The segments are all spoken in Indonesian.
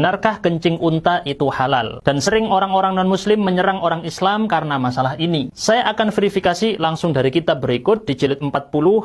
Benarkah kencing unta itu halal? Dan sering orang-orang non-muslim menyerang orang Islam karena masalah ini. Saya akan verifikasi langsung dari kitab berikut di jilid 40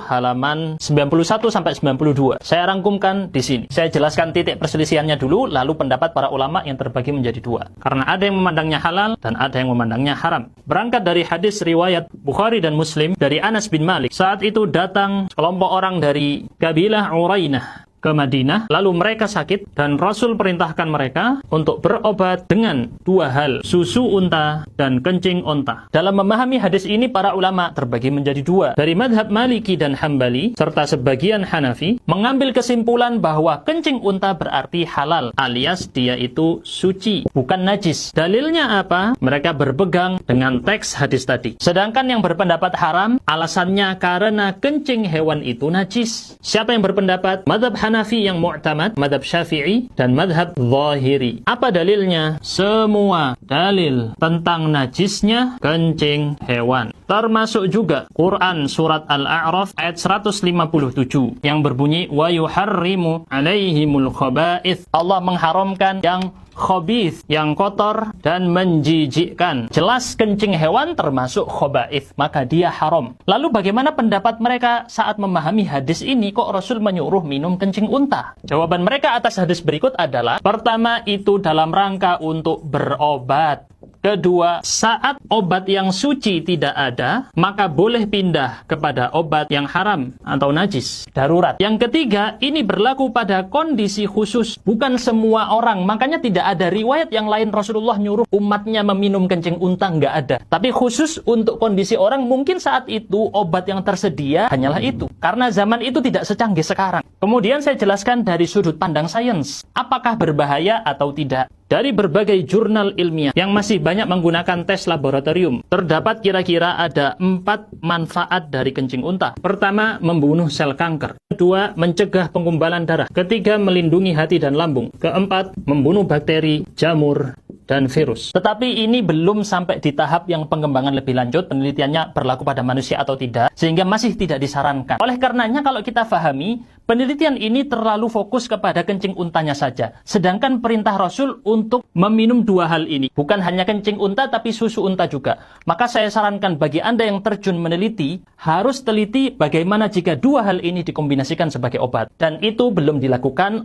halaman 91-92. Saya rangkumkan di sini. Saya jelaskan titik perselisihannya dulu, lalu pendapat para ulama yang terbagi menjadi dua. Karena ada yang memandangnya halal dan ada yang memandangnya haram. Berangkat dari hadis riwayat Bukhari dan Muslim dari Anas bin Malik. Saat itu datang kelompok orang dari kabilah Urainah ke Madinah, lalu mereka sakit dan Rasul perintahkan mereka untuk berobat dengan dua hal, susu unta dan kencing unta. Dalam memahami hadis ini, para ulama terbagi menjadi dua. Dari madhab Maliki dan Hambali, serta sebagian Hanafi, mengambil kesimpulan bahwa kencing unta berarti halal, alias dia itu suci, bukan najis. Dalilnya apa? Mereka berpegang dengan teks hadis tadi. Sedangkan yang berpendapat haram, alasannya karena kencing hewan itu najis. Siapa yang berpendapat? Madhab Hanafi yang mu'tamad, madhab Syafi'i, dan madhab Zahiri. Apa dalilnya? Semua dalil tentang najisnya kencing hewan. Termasuk juga Quran surat Al-A'raf ayat 157 yang berbunyi wa yuharrimu alaihimul khaba'ith. Allah mengharamkan yang khabith, yang kotor dan menjijikkan. Jelas kencing hewan termasuk khaba'ith, maka dia haram. Lalu bagaimana pendapat mereka saat memahami hadis ini? Kok Rasul menyuruh minum kencing unta? Jawaban mereka atas hadis berikut adalah, pertama, itu dalam rangka untuk berobat. Kedua, saat obat yang suci tidak ada, maka boleh pindah kepada obat yang haram atau najis, darurat. Yang ketiga, ini berlaku pada kondisi khusus, bukan semua orang. Makanya tidak ada riwayat yang lain Rasulullah nyuruh umatnya meminum kencing unta, nggak ada. Tapi khusus untuk kondisi orang, mungkin saat itu obat yang tersedia hanyalah itu. Karena zaman itu tidak secanggih sekarang. Kemudian saya jelaskan dari sudut pandang sains, apakah berbahaya atau tidak. Dari berbagai jurnal ilmiah yang masih banyak menggunakan tes laboratorium, terdapat kira-kira ada 4 manfaat dari kencing unta. Pertama, membunuh sel kanker. Kedua, mencegah pengumbalan darah. Ketiga, melindungi hati dan lambung. Keempat, membunuh bakteri, jamur, dan virus. Tetapi ini belum sampai di tahap yang pengembangan lebih lanjut, penelitiannya berlaku pada manusia atau tidak, sehingga masih tidak disarankan. Oleh karenanya, kalau kita pahami, penelitian ini terlalu fokus kepada kencing untanya saja. Sedangkan perintah Rasul untuk meminum dua hal ini, bukan hanya kencing unta, tapi susu unta juga. Maka saya sarankan bagi Anda yang terjun meneliti, harus teliti bagaimana jika dua hal ini dikombinasikan sebagai obat. Dan itu belum dilakukan